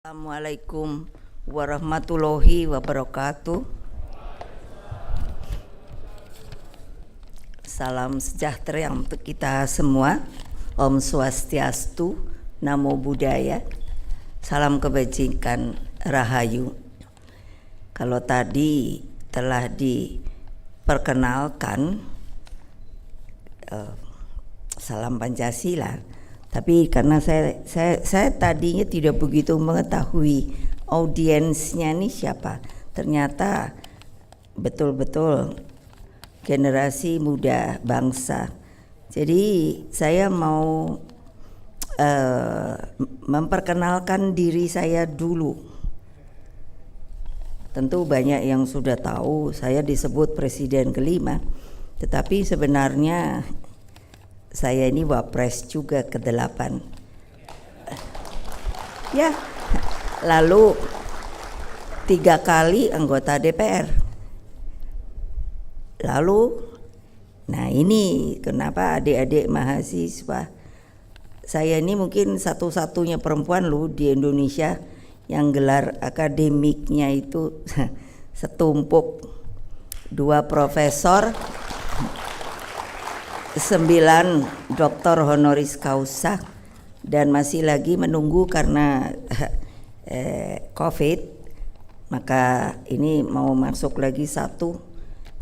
Assalamualaikum warahmatullahi wabarakatuh. Salam sejahtera untuk kita semua. Om Swastiastu, Namo Buddhaya. Salam kebajikan, Rahayu. Kalau tadi telah diperkenalkan salam Pancasila, tapi karena saya tadinya tidak begitu mengetahui audiensnya ini siapa. Ternyata betul-betul generasi muda bangsa. Jadi saya mau memperkenalkan diri saya dulu. Tentu banyak yang sudah tahu saya disebut Presiden kelima, tetapi sebenarnya saya ini wapres juga ke-8. Ya, lalu 3 kali anggota DPR. Lalu, nah ini kenapa adik-adik mahasiswa, saya ini mungkin satu-satunya perempuan loh di Indonesia yang gelar akademiknya itu setumpuk 2 profesor, 9 doktor honoris causa, dan masih lagi menunggu karena COVID, maka ini mau masuk lagi 1,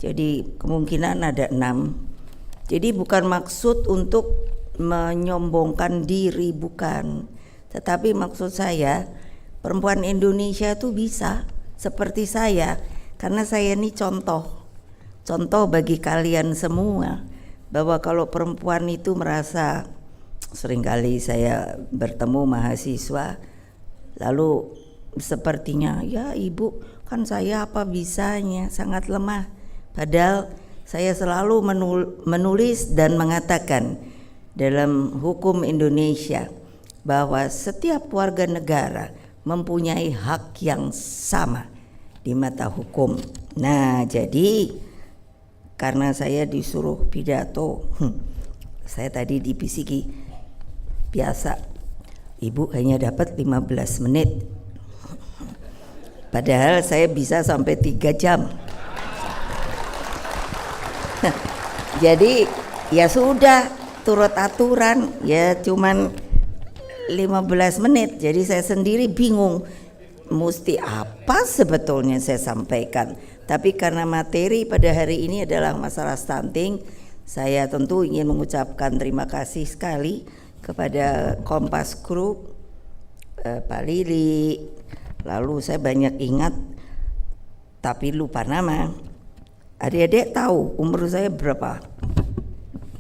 jadi kemungkinan ada 6. Jadi bukan maksud untuk menyombongkan diri, bukan, tetapi maksud saya perempuan Indonesia itu bisa seperti saya, karena saya ini contoh bagi kalian semua, bahwa kalau perempuan itu merasa, seringkali saya bertemu mahasiswa lalu sepertinya, ya ibu kan saya apa bisanya, sangat lemah. Padahal saya selalu menulis dan mengatakan dalam hukum Indonesia bahwa setiap warga negara mempunyai hak yang sama di mata hukum. Nah, jadi karena saya disuruh pidato, saya tadi dibisiki, biasa ibu hanya dapat 15 menit, padahal saya bisa sampai 3 jam. Jadi ya sudah, turut aturan, ya cuman 15 menit. Jadi saya sendiri bingung mesti apa sebetulnya saya sampaikan. Tapi karena materi pada hari ini adalah masalah stunting, saya tentu ingin mengucapkan terima kasih sekali kepada Kompas Group, Pak Lili. Lalu saya banyak ingat tapi lupa nama. Adik-adik tahu umur saya berapa?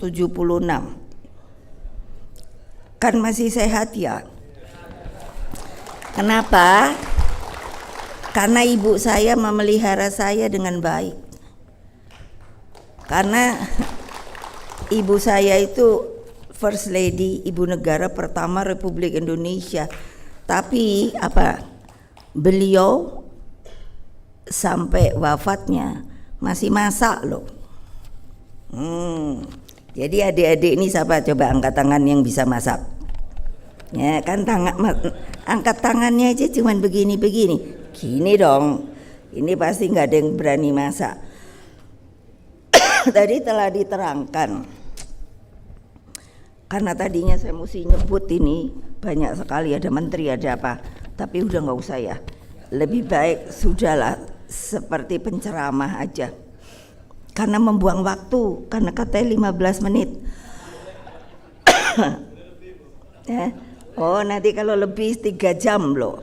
76. Kan masih sehat ya? Kenapa? Karena ibu saya memelihara saya dengan baik. Karena ibu saya itu First Lady, ibu negara pertama Republik Indonesia. Tapi beliau sampai wafatnya masih masak loh. Jadi adik-adik ini siapa coba angkat tangan yang bisa masak? Ya kan, angkat tangannya aja cuman begini-begini. Gini dong, ini pasti nggak ada yang berani masak. Tadi telah diterangkan, karena tadinya saya mesti nyebut ini banyak sekali, ada menteri ada apa, tapi udah nggak usah ya, lebih baik sudahlah seperti penceramah aja, karena membuang waktu, karena katanya 15 menit. Ya. Oh nanti kalau lebih 3 jam loh.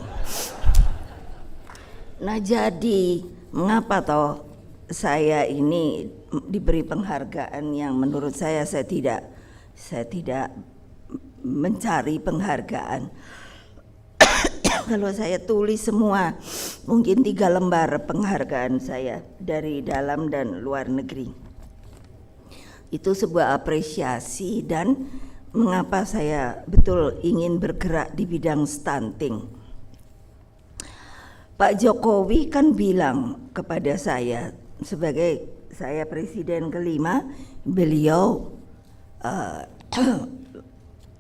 Nah jadi mengapa toh saya ini diberi penghargaan yang menurut saya tidak mencari penghargaan. Kalau saya tulis semua mungkin 3 lembar penghargaan saya dari dalam dan luar negeri. Itu sebuah apresiasi, dan mengapa saya betul ingin bergerak di bidang stunting. Pak Jokowi kan bilang kepada saya, sebagai saya Presiden kelima, beliau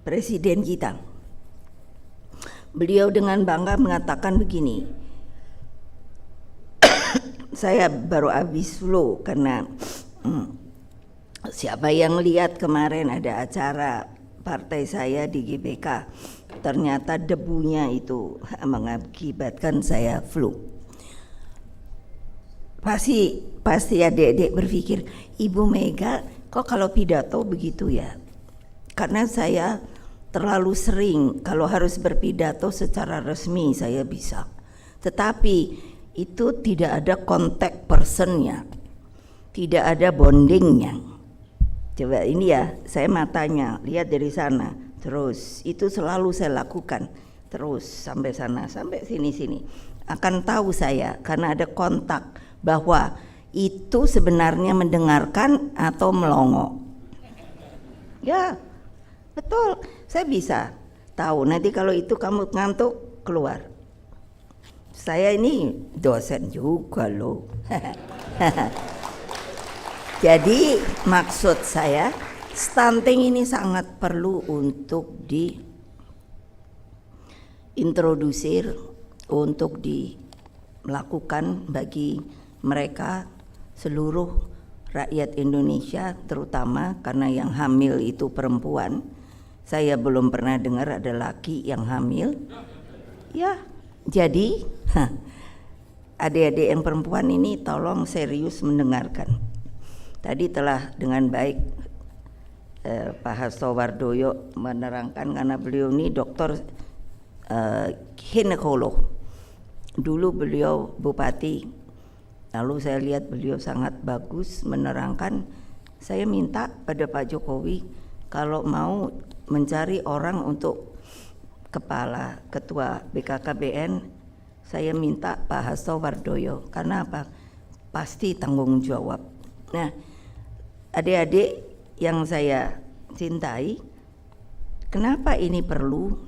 Presiden kita, Beliau dengan bangga mengatakan begini, saya baru habis flu karena siapa yang lihat kemarin ada acara partai saya di GBK, ternyata debunya itu mengakibatkan saya flu. Pasti adik-adik berpikir, Ibu Mega kok kalau pidato begitu ya? Karena saya terlalu sering kalau harus berpidato secara resmi saya bisa, tetapi itu tidak ada kontak personnya, tidak ada bondingnya. Coba ini ya, saya matanya lihat dari sana, terus itu selalu saya lakukan, terus sampai sana, sampai sini akan tahu saya karena ada kontak bahwa itu sebenarnya mendengarkan atau melongo. Ya, betul, saya bisa tahu. Nanti kalau itu kamu ngantuk keluar. Saya ini dosen juga loh. Jadi maksud saya stunting ini sangat perlu untuk diintrodusir, untuk dilakukan bagi mereka seluruh rakyat Indonesia, terutama karena yang hamil itu perempuan. Saya belum pernah dengar ada laki yang hamil. Ya, jadi adik-adik yang perempuan ini tolong serius mendengarkan. Tadi telah dengan baik Pak Hasto Wardoyo menerangkan karena beliau ini dokter ginekolog. Dulu beliau bupati. Lalu saya lihat beliau sangat bagus menerangkan. Saya minta pada Pak Jokowi kalau mau mencari orang untuk kepala ketua BKKBN, saya minta Pak Hasto Wardoyo. Karena apa? Pasti tanggung jawab. Nah, adik-adik yang saya cintai, kenapa ini perlu?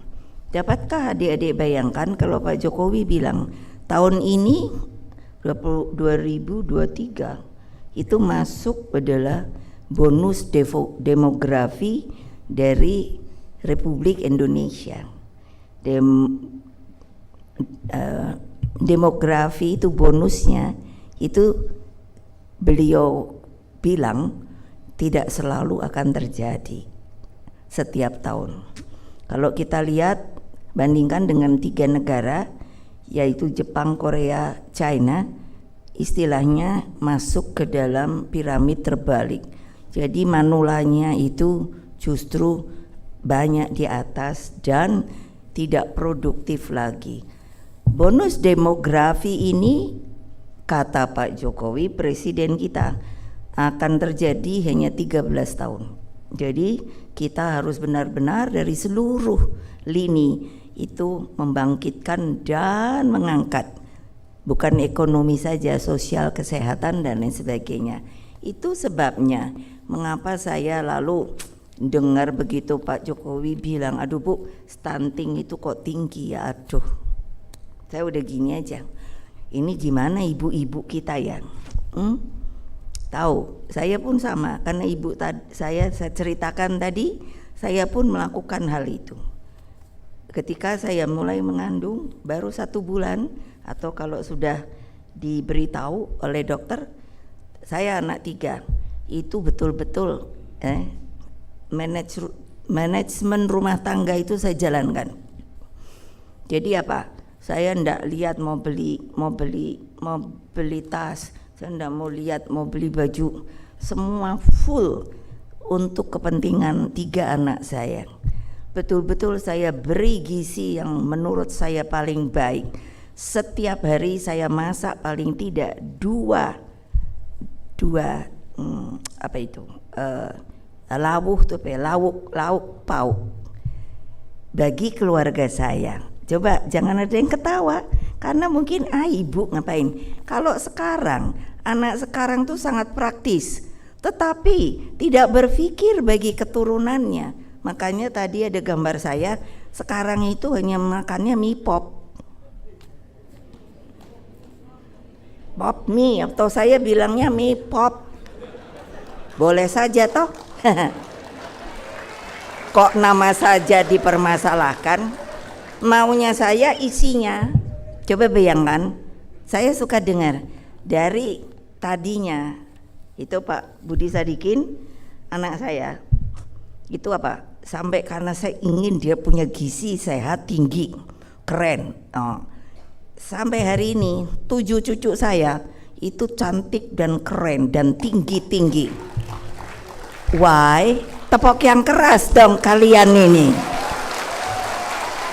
Dapatkah adik-adik bayangkan kalau Pak Jokowi bilang tahun ini 2023 itu masuk adalah bonus demografi dari Republik Indonesia. Demografi itu bonusnya itu beliau bilang tidak selalu akan terjadi setiap tahun. Kalau kita lihat bandingkan dengan 3 negara yaitu Jepang, Korea, China, istilahnya masuk ke dalam piramid terbalik. Jadi manulanya itu justru banyak di atas dan tidak produktif lagi. Bonus demografi ini kata Pak Jokowi presiden kita akan terjadi hanya 13 tahun. Jadi kita harus benar-benar dari seluruh lini itu membangkitkan dan mengangkat, bukan ekonomi saja, sosial, kesehatan dan lain sebagainya. Itu sebabnya mengapa saya lalu dengar begitu Pak Jokowi bilang, aduh Bu, stunting itu kok tinggi ya, aduh. Saya udah gini aja, ini gimana ibu-ibu kita ya? Tahu, saya pun sama, karena ibu saya ceritakan tadi, saya pun melakukan hal itu. Ketika saya mulai mengandung baru 1 bulan atau kalau sudah diberitahu oleh dokter saya anak 3, itu betul-betul manajemen rumah tangga itu saya jalankan. Jadi apa? Saya ndak lihat mau beli tas, saya ndak mau lihat mau beli baju, semua full untuk kepentingan 3 anak saya. Betul-betul saya beri gizi yang menurut saya paling baik. Setiap hari saya masak paling tidak dua lauk pauk bagi keluarga saya. Coba jangan ada yang ketawa karena mungkin ibu ngapain. Kalau sekarang anak sekarang tuh sangat praktis, tetapi tidak berpikir bagi keturunannya. Makanya tadi ada gambar saya sekarang itu hanya makannya mie pop mie, atau saya bilangnya mie pop. Boleh saja toh. Kok nama saja dipermasalahkan? maunya saya isinya. Coba bayangkan, saya suka dengar dari tadinya itu Pak Budi Sadikin, anak saya itu apa, sampai karena saya ingin dia punya gizi sehat tinggi keren, sampai hari ini 7 cucu saya itu cantik dan keren dan tinggi. Why? Tepok yang keras dong kalian ini.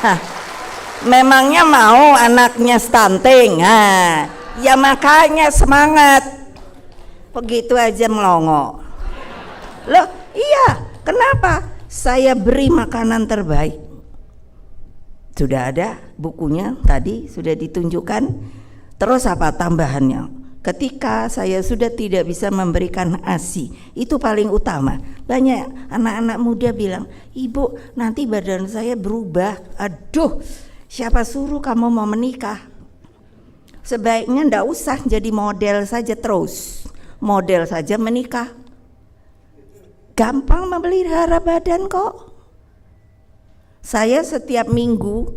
Hah, memangnya mau anaknya stunting? Ya makanya semangat. Begitu aja melongo. Loh, iya, kenapa? Saya beri makanan terbaik. Sudah ada bukunya tadi, sudah ditunjukkan. Terus apa tambahannya? Ketika saya sudah tidak bisa memberikan ASI, itu paling utama. Banyak anak-anak muda bilang, "Ibu, nanti badan saya berubah." Aduh, siapa suruh kamu mau menikah? Sebaiknya ndak usah jadi model saja terus. Model saja menikah. Gampang memelihara badan kok. Saya setiap minggu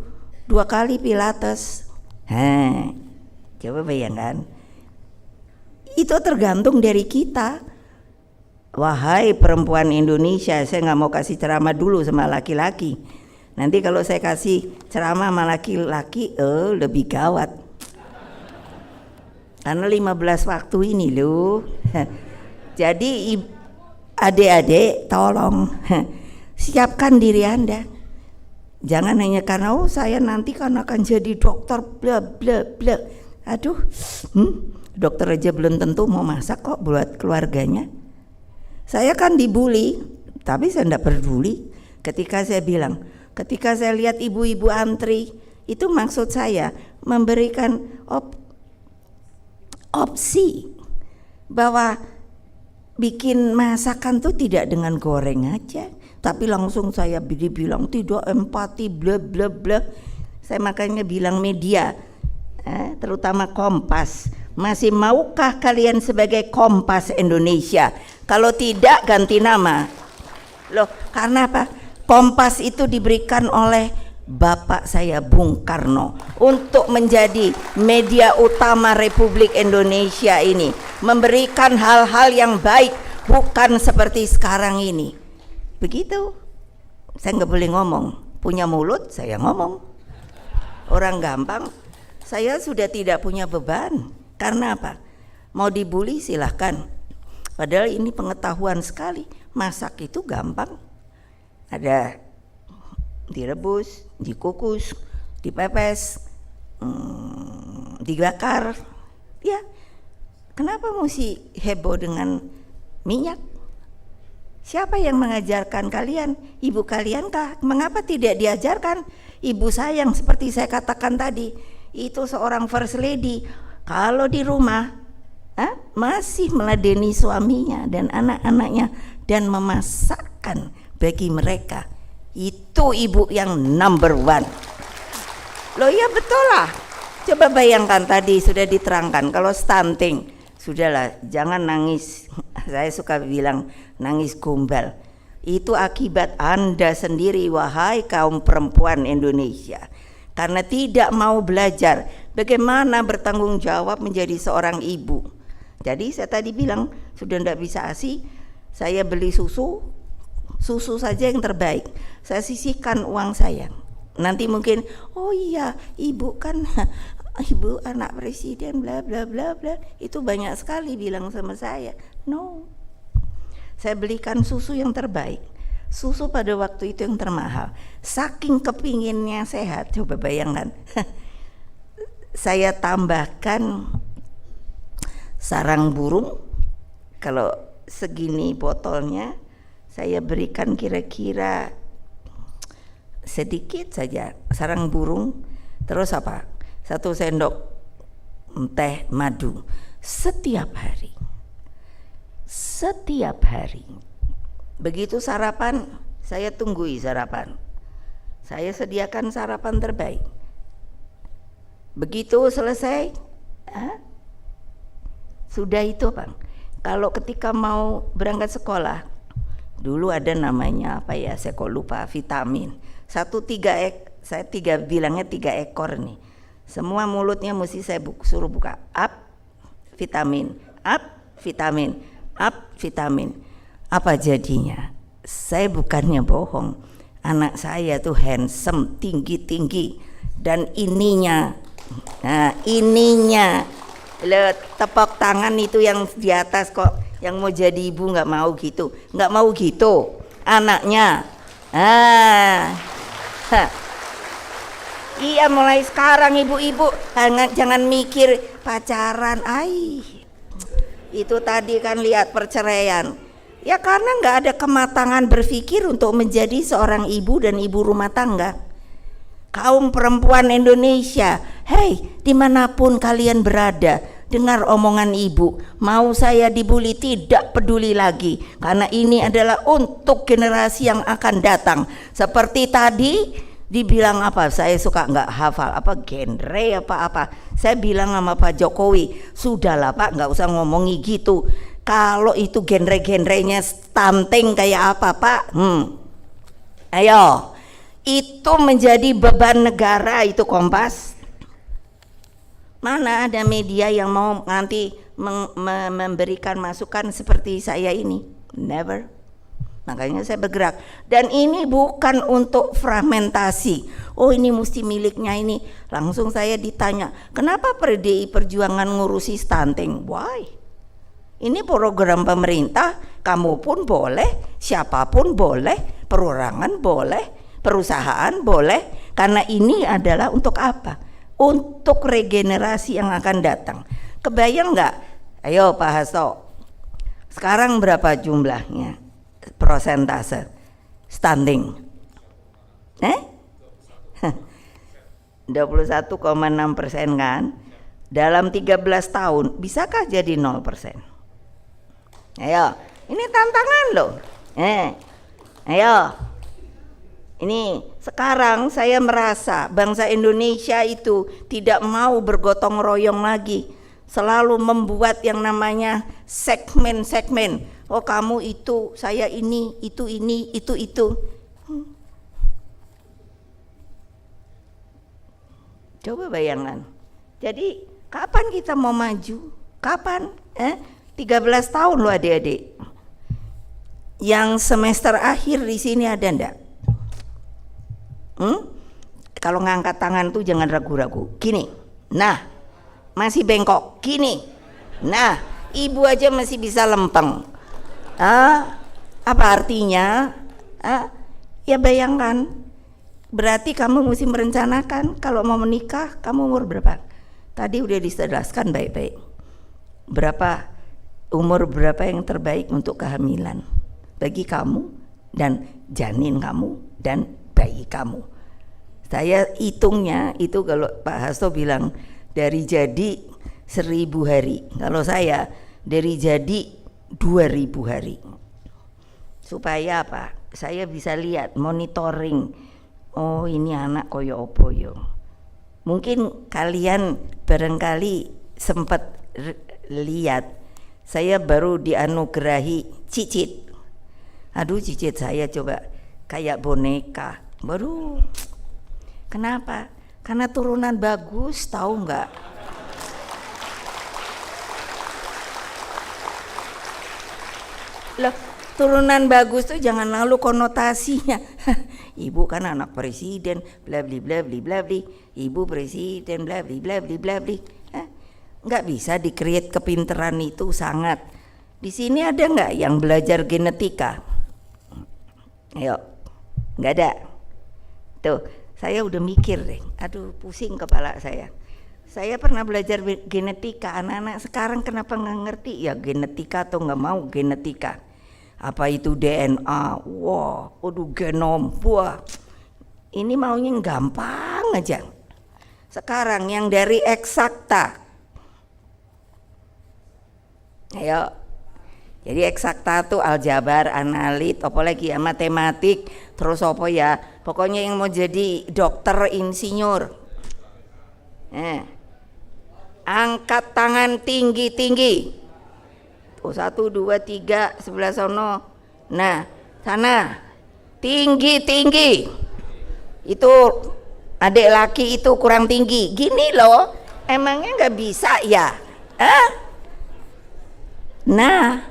2 kali pilates. Coba bayangkan. Itu tergantung dari kita. Wahai perempuan Indonesia, saya nggak mau kasih ceramah dulu sama laki-laki. Nanti kalau saya kasih ceramah sama laki-laki, lebih gawat. Karena 15 waktu ini loh. Jadi adik-adik tolong siapkan diri Anda. Jangan hanya karena saya nanti kan akan jadi dokter bla bla bla. Aduh, dokter aja belum tentu mau masak kok buat keluarganya. Saya kan dibully, tapi saya tidak peduli. Ketika saya bilang, ketika saya lihat ibu-ibu antri, itu maksud saya memberikan opsi bahwa bikin masakan tuh tidak dengan goreng aja, tapi langsung saya dibilang tidak empati bla bla bla. Saya makanya bilang media, terutama Kompas, masih maukah kalian sebagai Kompas Indonesia? Kalau tidak ganti nama. Loh, karena apa? Kompas itu diberikan oleh Bapak saya Bung Karno untuk menjadi media utama Republik Indonesia ini, memberikan hal-hal yang baik, bukan seperti sekarang ini. Begitu. Saya nggak boleh ngomong, punya mulut saya ngomong. Orang gampang, saya sudah tidak punya beban. Karena apa? Mau dibully silahkan. Padahal ini pengetahuan sekali. Masak itu gampang. Ada direbus, dikukus, dipepes, dibakar. Ya, kenapa mesti heboh dengan minyak? Siapa yang mengajarkan kalian? Ibu kalian kah? Mengapa tidak diajarkan? Ibu saya yang seperti saya katakan tadi, itu seorang first lady. Kalau di rumah masih meladeni suaminya dan anak-anaknya dan memasakkan bagi mereka. Itu ibu yang number one. Loh ya betul lah. Coba bayangkan tadi sudah diterangkan, kalau stunting, sudahlah jangan nangis. Saya suka bilang nangis gombal. Itu akibat Anda sendiri, wahai kaum perempuan Indonesia. Karena tidak mau belajar bagaimana bertanggung jawab menjadi seorang ibu. Jadi saya tadi bilang sudah tidak bisa ASI, saya beli susu saja yang terbaik. Saya sisihkan uang saya. Nanti mungkin, oh iya ibu kan ibu anak presiden bla bla bla bla. Itu banyak sekali bilang sama saya. No, saya belikan susu yang terbaik. Susu pada waktu itu yang termahal. Saking kepinginnya sehat, coba bayangkan. Saya tambahkan sarang burung. Kalau segini botolnya, saya berikan kira-kira sedikit saja sarang burung. Terus apa? 1 sendok teh madu setiap hari. Setiap hari. Begitu sarapan, saya tunggui sarapan. Saya sediakan sarapan terbaik. Begitu selesai, sudah itu Bang. Kalau ketika mau berangkat sekolah, dulu ada namanya apa ya, saya kok lupa, vitamin. saya bilangnya 3 ekor nih. Semua mulutnya mesti saya suruh buka. Up, vitamin. Up, vitamin. Up, vitamin. Apa jadinya? Saya bukannya bohong. Anak saya tuh handsome, tinggi-tinggi. Dan ininya, nah ininya, tepuk tangan itu yang di atas kok, yang mau jadi ibu nggak mau gitu. Nggak mau gitu anaknya. Iya, mulai sekarang ibu-ibu jangan mikir pacaran. Itu tadi kan lihat perceraian. Ya karena nggak ada kematangan berpikir untuk menjadi seorang ibu dan ibu rumah tangga. Kaum perempuan Indonesia, hei dimanapun kalian berada, dengar omongan ibu. Mau saya dibully tidak peduli lagi, karena ini adalah untuk generasi yang akan datang. Seperti tadi dibilang apa, saya suka nggak hafal apa genre apa saya bilang sama Pak Jokowi, sudahlah Pak, nggak usah ngomongi gitu. Kalau itu genre-genrenya stunting kayak apa Pak, ayo, itu menjadi beban negara. Itu Kompas. Mana ada media yang mau nanti memberikan masukan seperti saya ini? Never. Makanya saya bergerak. Dan ini bukan untuk fragmentasi. Oh ini mesti miliknya ini. Langsung saya ditanya, kenapa PDI Perjuangan ngurusi stunting? Why? Ini program pemerintah, kamu pun boleh, siapapun boleh, perorangan boleh, perusahaan boleh. Karena ini adalah untuk apa? Untuk regenerasi yang akan datang. Kebayang nggak? Ayo Pak Hasto, sekarang berapa jumlahnya? Persentase stunting 21,6% kan dalam 13 tahun. Bisakah jadi 0%? Ayo, ini tantangan loh. Ayo, ini sekarang saya merasa bangsa Indonesia itu tidak mau bergotong royong lagi, selalu membuat yang namanya segmen-segmen. Oh kamu itu, saya ini, itu. Coba bayangkan. Jadi kapan kita mau maju? Kapan? 13 tahun loh adik-adik. Yang semester akhir di sini ada ndak? Kalau ngangkat tangan tuh jangan ragu-ragu. Gini. Nah, masih bengkok. Gini. Nah, ibu aja masih bisa lempeng. Apa artinya? Ya bayangkan, berarti kamu mesti merencanakan kalau mau menikah. Kamu umur berapa? Tadi udah dijelaskan baik-baik. Umur berapa yang terbaik untuk kehamilan bagi kamu dan janin kamu dan bayi kamu. Saya hitungnya itu, kalau Pak Hasto bilang dari jadi 1000 hari, kalau saya dari jadi 2000 hari. Supaya apa? Saya bisa lihat, monitoring. Oh ini anak koyo opo yo. Mungkin kalian barangkali sempat lihat, saya baru dianugerahi cicit. Aduh cicit saya coba kayak boneka. Baru. Kenapa? Karena turunan bagus, tahu nggak? Loh, turunan bagus tuh jangan lalu konotasinya. Ibu kan anak presiden, bla bla bla bla bla. Ibu presiden, bla bla bla bla bla. Nggak bisa di-create kepinteran itu sangat. Di sini ada nggak yang belajar genetika? Ayo, nggak ada. Tuh, saya udah mikir deh. Aduh, pusing kepala saya. Saya pernah belajar genetika. Anak-anak sekarang kenapa nggak ngerti ya genetika atau nggak mau genetika? Apa itu DNA? Wah, waduh genom. Wah, ini maunya gampang aja. Sekarang yang dari eksakta. Ayo. Jadi eksakta tuh aljabar, analit, apa lagi ya, matematik, terus apa ya? Pokoknya yang mau jadi dokter, insinyur. Angkat tangan tinggi-tinggi. 1, 2, 3 sebelah sono. Nah, sana. Tinggi-tinggi. Itu adik laki itu kurang tinggi, gini loh, emangnya nggak bisa ya? Nah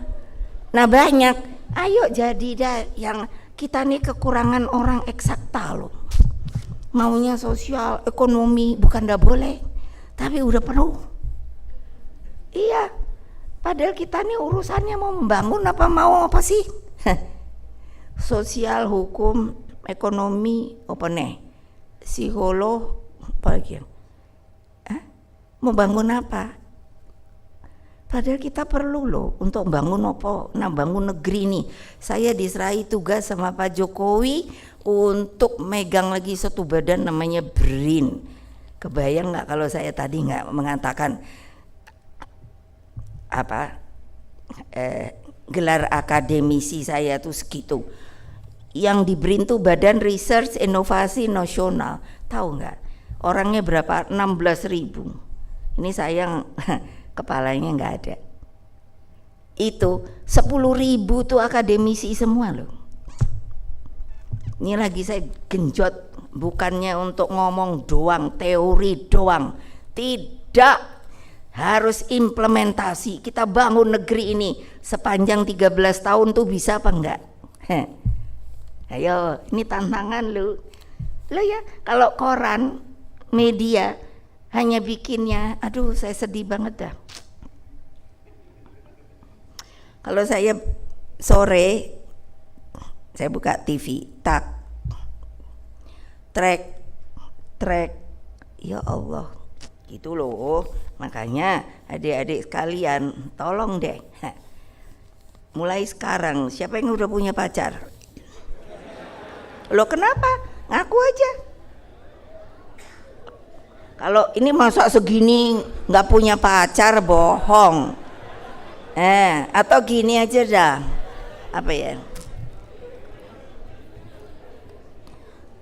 banyak, ayo jadi dah yang kita nih kekurangan orang eksakta loh, maunya sosial ekonomi bukan nggak boleh, tapi udah penuh. Iya, padahal kita nih urusannya mau membangun apa mau apa sih? Sosial, hukum, ekonomi, apa nih? Psikolog, apa lagi? Mau bangun apa? Padahal kita perlu loh untuk bangun apa? Nah, bangun negeri nih. Saya diserahi tugas sama Pak Jokowi untuk megang lagi satu badan namanya BRIN. Kebayang nggak kalau saya tadi nggak mengatakan gelar akademisi saya tuh segitu. Yang di BRIN tuh Badan Research Inovasi Nasional. Tahu nggak? Orangnya berapa? 16.000. Ini sayang kepalanya nggak ada. Itu 10.000 tuh akademisi semua loh. Ini lagi saya genjot, bukannya untuk ngomong doang, teori doang. Tidak, harus implementasi. Kita bangun negeri ini sepanjang 13 tahun tuh bisa apa enggak? Ayo, ini tantangan lu. Lo ya, kalau koran, media hanya bikinnya, aduh saya sedih banget dah. Kalau saya sore, saya buka TV, trek, ya Allah, gitu loh. Makanya adik-adik sekalian, tolong deh, mulai sekarang, siapa yang udah punya pacar? Lo kenapa? Ngaku aja. Kalau ini masa segini nggak punya pacar, bohong. Atau gini aja dah, apa ya?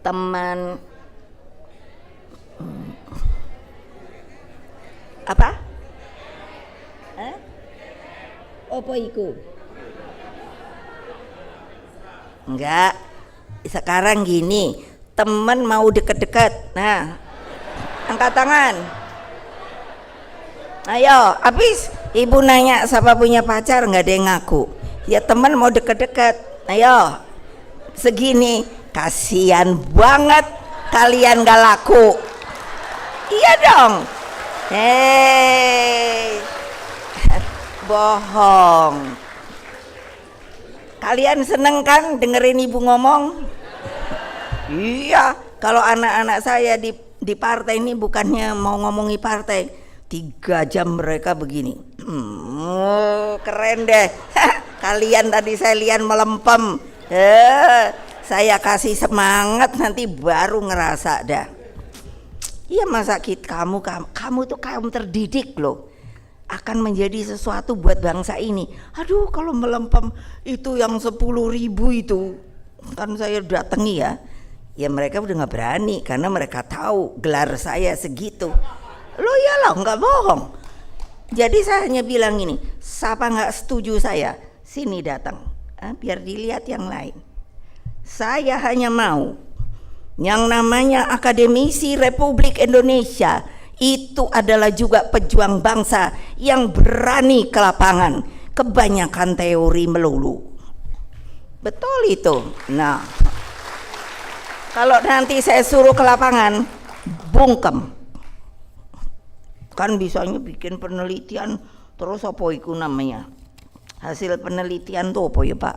Teman apa? Apa iku? Enggak. Sekarang gini, teman mau deket-deket, nah angkat tangan. Ayo, habis ibu nanya siapa punya pacar, nggak ada yang ngaku. Ya teman mau deket-deket, ayo segini, kasihan banget kalian gak laku. Iya dong. Bohong. Kalian seneng kan dengerin ibu ngomong? Iya, kalau anak-anak saya di partai ini bukannya mau ngomongi partai, 3 jam mereka begini. Keren deh. Kalian tadi saya lihat melempem. Saya kasih semangat, nanti baru ngerasa dah. Iya, masa kamu tuh kaum terdidik loh, akan menjadi sesuatu buat bangsa ini. Aduh, kalau melempem itu yang 10.000 itu kan saya datangi ya mereka udah nggak berani karena mereka tahu gelar saya segitu. Lo ya lah, nggak bohong. Jadi saya hanya bilang ini, siapa nggak setuju saya sini datang, biar dilihat yang lain. Saya hanya mau yang namanya akademisi Republik Indonesia itu adalah juga pejuang bangsa yang berani ke lapangan. Kebanyakan teori melulu. Betul itu. Nah, kalau nanti saya suruh ke lapangan, bungkem. Kan bisanya bikin penelitian terus apa itu namanya? Hasil penelitian tuh apa ya Pak?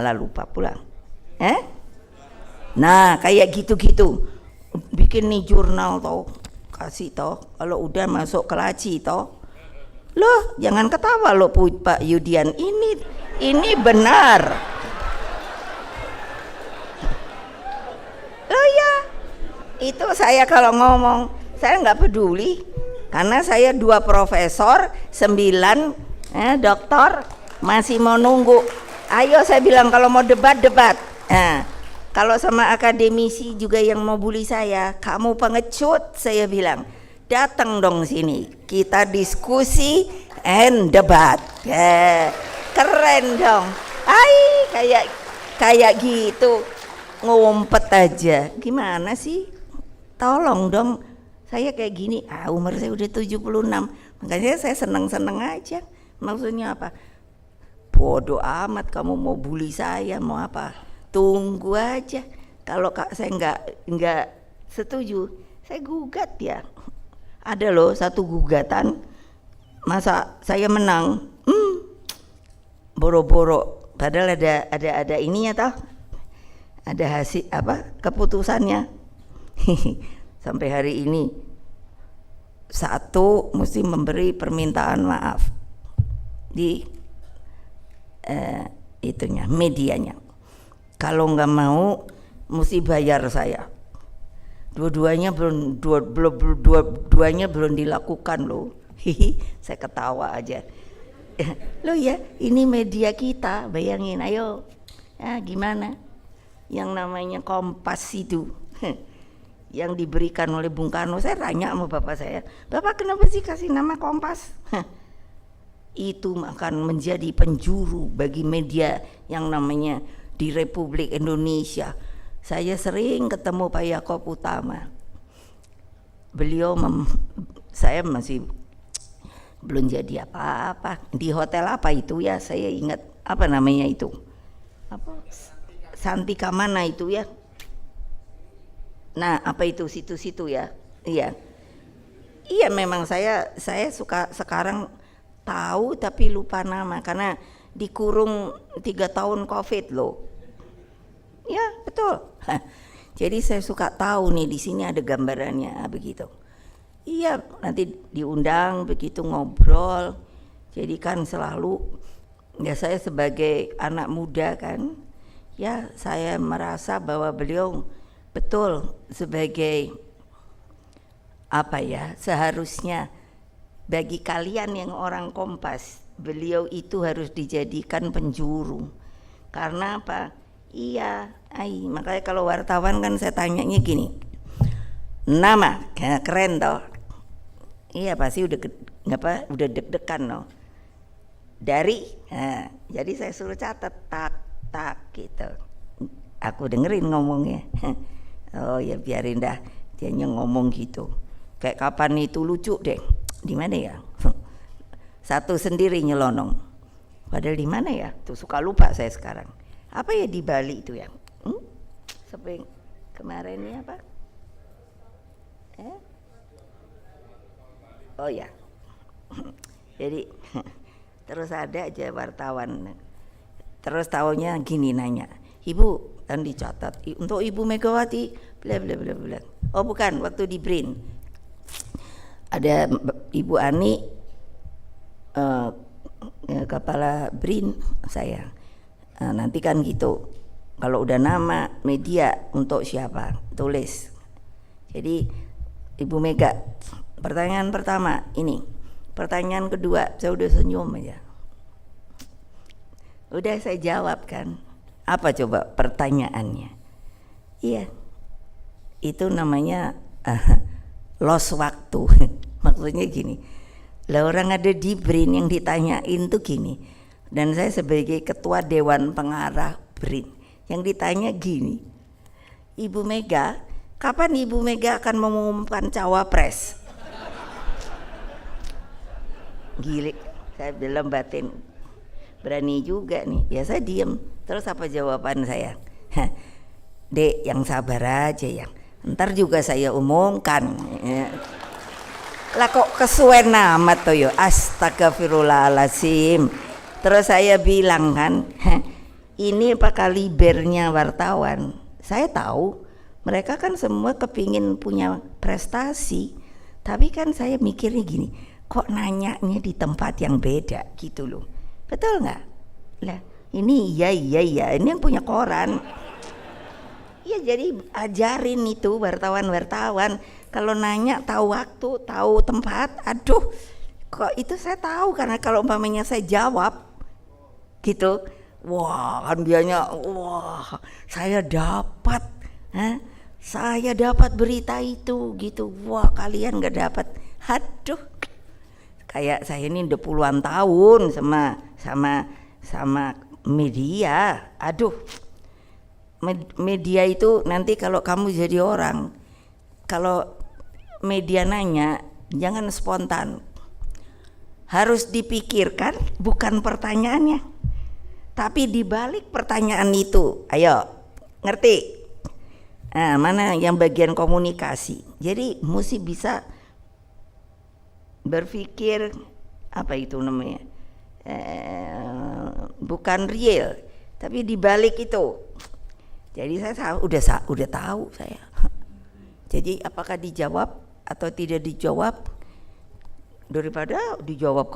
Alah lupa pulang. Nah kayak gitu-gitu. Bikin nih jurnal toh, kasih toh. Kalau udah masuk ke laci toh. Loh jangan ketawa loh Pak Yudian. Ini benar. Loh ya, itu saya kalau ngomong saya nggak peduli karena saya 2 profesor, 9 doktor masih mau nunggu. Ayo saya bilang kalau mau debat. Kalau sama akademisi juga yang mau bully saya, kamu pengecut, saya bilang datang dong sini, kita diskusi and debat. Keren dong. Kayak gitu ngumpet aja. Gimana sih? tolong dong, saya kayak gini, umur saya udah 76, makanya saya seneng-seneng aja. Maksudnya apa? Bodoh amat kamu mau bully saya, mau apa? Tunggu aja. Kalau saya nggak setuju, saya gugat ya. Ada loh satu gugatan, masa saya menang, boro-boro. Padahal ada ininya toh, ada hasil apa keputusannya. Sampai hari ini satu mesti memberi permintaan maaf di itunya medianya. Kalau nggak mau mesti bayar saya. Dua-duanya belum dilakukan loh. Saya ketawa aja. Loh ya, ini media kita, bayangin, ayo. Ya, gimana? Yang namanya Kompas itu. Yang diberikan oleh Bung Karno. Saya tanya sama bapak saya, Bapak kenapa sih kasih nama Kompas? Itu akan menjadi penjuru bagi media yang namanya di Republik Indonesia. Saya sering ketemu Pak Yaakob Utama. Beliau saya masih belum jadi apa-apa. Di hotel apa itu ya, saya ingat apa namanya itu, apa Santika mana itu ya. Nah, apa itu situ-situ ya? Iya memang saya suka sekarang tahu tapi lupa nama karena dikurung 3 tahun COVID loh. Ya betul. Jadi saya suka tahu nih di sini ada gambarannya begitu. Iya nanti diundang begitu ngobrol. Jadi kan selalu ya saya sebagai anak muda kan, ya saya merasa bahwa beliau betul sebagai apa ya, seharusnya bagi kalian yang orang Kompas, beliau itu harus dijadikan penjuru. Karena apa? Iya, makanya kalau wartawan kan saya tanyanya gini, nama keren toh. Iya pasti udah deg-degan no. Dari, jadi saya suruh catat tak gitu. Aku dengerin ngomongnya. Oh ya biarin dah, dia ngomong gitu. Kayak kapan itu lucu deh. Di mana ya? Satu sendiri nyelonong. Padahal di mana ya? Tuh suka lupa saya sekarang. Apa ya di Bali itu ya? Sampai kemarin ini apa? Oh ya. Jadi terus ada aja wartawan. Terus taunya gini nanya, Ibu kan dicatat untuk Ibu Megawati bla bla bla bla. Oh bukan, waktu di BRIN ada Ibu Ani kepala BRIN saya. Nanti kan gitu, kalau udah nama media untuk siapa tulis. Jadi Ibu Mega, pertanyaan pertama ini, pertanyaan kedua saya udah senyum aja. Udah saya jawab kan. Apa coba pertanyaannya? Iya, itu namanya lost waktu. Maksudnya gini, lah orang ada di BRIN yang ditanyain tuh gini, dan saya sebagai ketua Dewan Pengarah BRIN yang ditanya gini, Ibu Mega, kapan Ibu Mega akan mengumumkan cawapres? Gile, saya dalam batin berani juga nih, ya saya diem. Terus apa jawaban saya? Dek, yang sabar aja ya, ntar juga saya umumkan. Lah kok kesuwen amat toh yo, astagfirullahaladzim. Terus saya bilang kan, ini apa kalibernya wartawan. Saya tahu mereka kan semua kepingin punya prestasi, tapi kan saya mikirnya gini, kok nanyanya di tempat yang beda gitu loh, betul nggak? Lah ini iya, ini yang punya koran. Iya jadi ajarin itu wartawan kalau nanya tahu waktu, tahu tempat. Aduh, kok itu saya tahu karena kalau umpamanya saya jawab gitu, wah kan dianya, wah saya dapat, saya dapat berita itu gitu, wah kalian nggak dapat. Aduh, kayak saya ini udah puluhan tahun sama media. Aduh, media itu nanti kalau kamu jadi orang kalau media nanya jangan spontan, harus dipikirkan, bukan pertanyaannya, tapi dibalik pertanyaan itu. Ayo, ngerti? Nah, mana yang bagian komunikasi? Jadi mesti bisa berpikir, apa itu namanya, bukan real, tapi dibalik itu. Jadi saya udah tahu saya. Jadi apakah dijawab atau tidak dijawab, daripada dijawab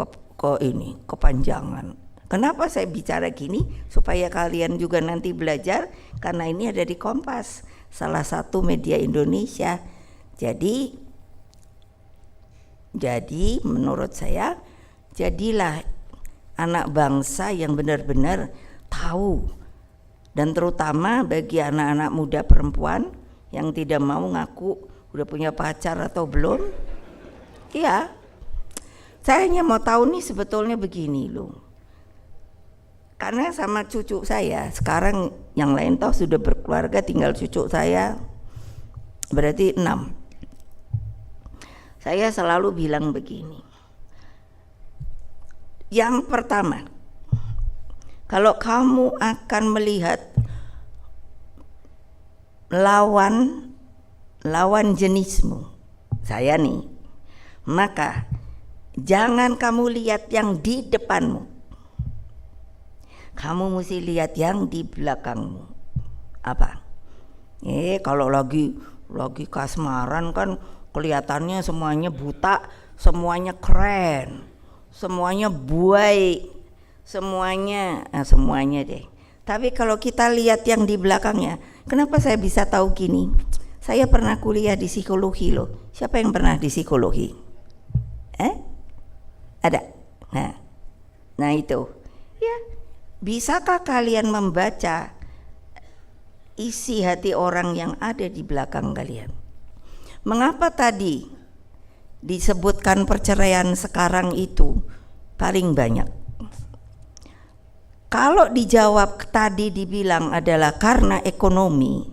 kepanjangan. Kenapa saya bicara gini? Supaya kalian juga nanti belajar, karena ini ada di Kompas, salah satu media Indonesia. Jadi menurut saya, jadilah anak bangsa yang benar-benar tahu. Dan terutama bagi anak-anak muda perempuan yang tidak mau ngaku udah punya pacar atau belum. Iya, saya hanya mau tahu nih sebetulnya begini loh. Karena sama cucu saya, sekarang yang lain toh sudah berkeluarga, tinggal cucu saya, berarti 6. Saya selalu bilang begini. Yang pertama, kalau kamu akan melihat lawan jenismu, saya nih, maka jangan kamu lihat yang di depanmu, kamu mesti lihat yang di belakangmu. Apa? Kalau lagi kasmaran kan kelihatannya semuanya buta, semuanya keren, semuanya baik, semuanya deh. Tapi kalau kita lihat yang di belakangnya, kenapa saya bisa tahu gini? Saya pernah kuliah di psikologi loh. Siapa yang pernah di psikologi? Ada? Nah itu. Ya, bisakah kalian membaca isi hati orang yang ada di belakang kalian? Mengapa tadi disebutkan perceraian sekarang itu paling banyak? Kalau dijawab tadi dibilang adalah karena ekonomi,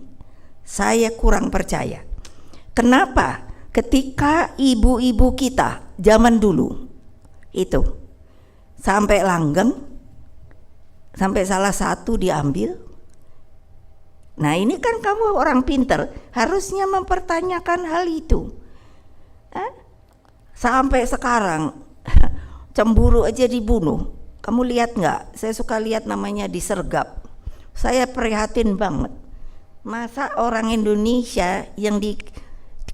saya kurang percaya. Kenapa? Ketika ibu-ibu kita zaman dulu itu sampai langgeng, sampai salah satu diambil. Nah ini kan kamu orang pinter, harusnya mempertanyakan hal itu. Sampai sekarang cemburu aja dibunuh. Kamu lihat nggak? Saya suka lihat namanya disergap. Saya prihatin banget. Masa orang Indonesia yang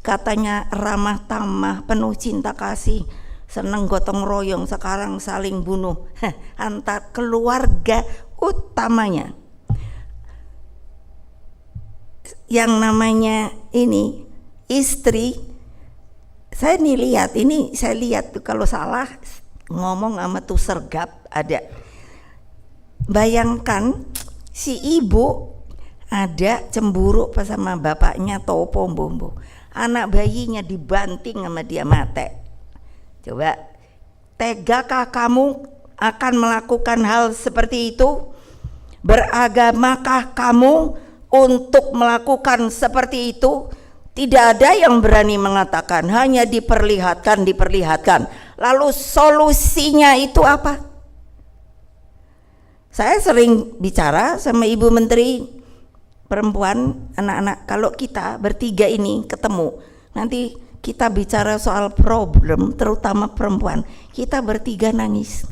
katanya ramah tamah, penuh cinta kasih, seneng gotong royong, sekarang saling bunuh antar keluarga utamanya. Yang namanya ini istri, saya lihat tuh kalau salah ngomong sama tuh sergap ada. Bayangkan si ibu ada cemburu pas sama bapaknya topo bombo, anak bayinya dibanting sama dia mati. Coba, tegakah kamu akan melakukan hal seperti itu? Beragamakah kamu untuk melakukan seperti itu? Tidak ada yang berani mengatakan, hanya diperlihatkan. Lalu solusinya itu apa? Saya sering bicara sama Ibu Menteri Perempuan, anak-anak, kalau kita bertiga ini ketemu, nanti kita bicara soal problem, terutama perempuan, kita bertiga nangis.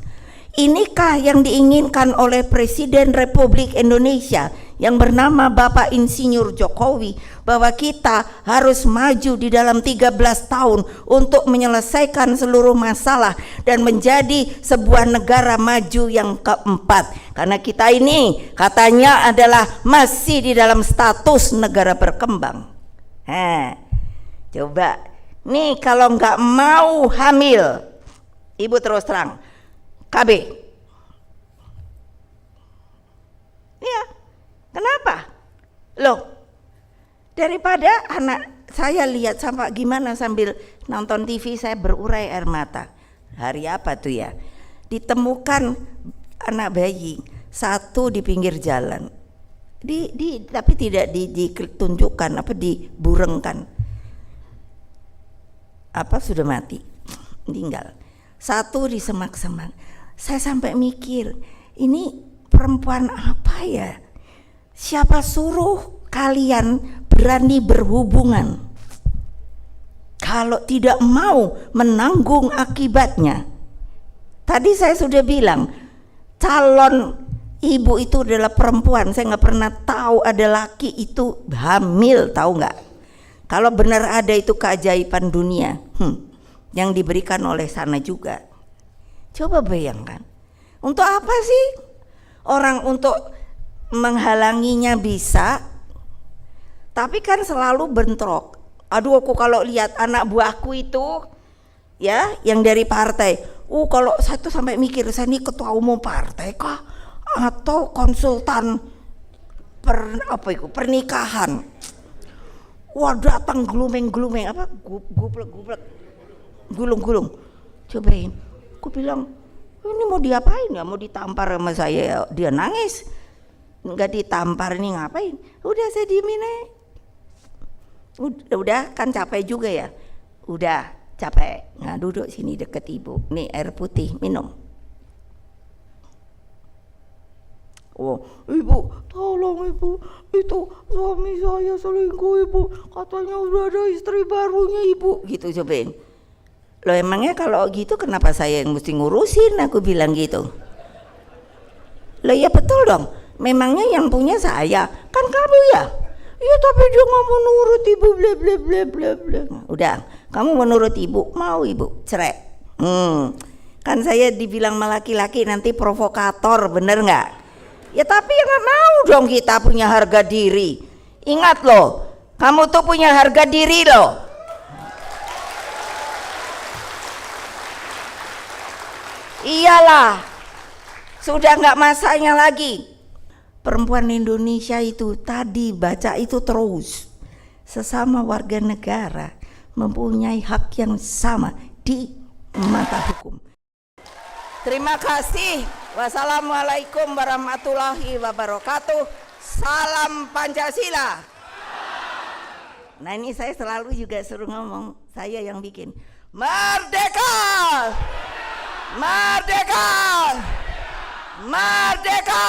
Inikah yang diinginkan oleh Presiden Republik Indonesia yang bernama Bapak Insinyur Jokowi, bahwa kita harus maju di dalam 13 tahun untuk menyelesaikan seluruh masalah dan menjadi sebuah negara maju yang keempat? Karena kita ini katanya adalah masih di dalam status negara berkembang. Coba nih, kalau nggak mau hamil, Ibu terus terang KB. Ya, kenapa? Loh, daripada anak saya lihat sampai gimana sambil nonton TV saya berurai air mata. Hari apa tuh ya? Ditemukan anak bayi satu di pinggir jalan. Tapi tidak ditunjukkan, diburengkan. sudah mati, meninggal. Satu di semak-semak. Saya sampai mikir, ini perempuan apa ya? Siapa suruh kalian berani berhubungan kalau tidak mau menanggung akibatnya? Tadi saya sudah bilang, calon ibu itu adalah perempuan. Saya nggak pernah tahu ada laki itu hamil, tahu nggak? Kalau benar ada itu keajaiban dunia, yang diberikan oleh sana juga. Coba bayangkan, untuk apa sih orang untuk menghalanginya bisa, tapi kan selalu bentrok. Aduh, aku kalau lihat anak buahku itu, ya, yang dari partai, kalau saya tuh sampai mikir, saya ini ketua umum partai kah, atau konsultan pernikahan? Wah, datang glumeng-glumeng, gublek, gulung-gulung. Cobain, aku bilang, ini mau diapain ya? Mau ditampar sama saya? Dia nangis. Nggak ditampar, nih ngapain? Udah, saya diemin aja. Udah kan capek juga ya. Udah capek. Nah, duduk sini deket ibu. Nih air putih, minum. Oh, ibu, tolong ibu, itu suami saya selingkuh ibu, katanya udah ada istri barunya ibu, gitu. Cobain. Loh, emangnya kalau gitu kenapa saya yang mesti ngurusin? Aku bilang gitu. Loh, ya betul dong, memangnya yang punya saya, kan kamu ya? Iya, tapi dia nggak mau nurut ibu, bla bla bla bla bla. Udah, kamu mau nurut ibu, mau ibu cerai. Kan saya dibilang sama laki-laki nanti provokator, bener nggak? Ya tapi ya nggak mau dong, kita punya harga diri. Ingat loh, kamu tuh punya harga diri loh. Iyalah, sudah nggak masanya lagi. Perempuan Indonesia itu tadi baca itu terus, sesama warga negara mempunyai hak yang sama di mata hukum. Terima kasih. Wassalamualaikum warahmatullahi wabarakatuh. Salam Pancasila. Nah, ini saya selalu juga suruh ngomong, saya yang bikin. Merdeka! Merdeka! Merdeka!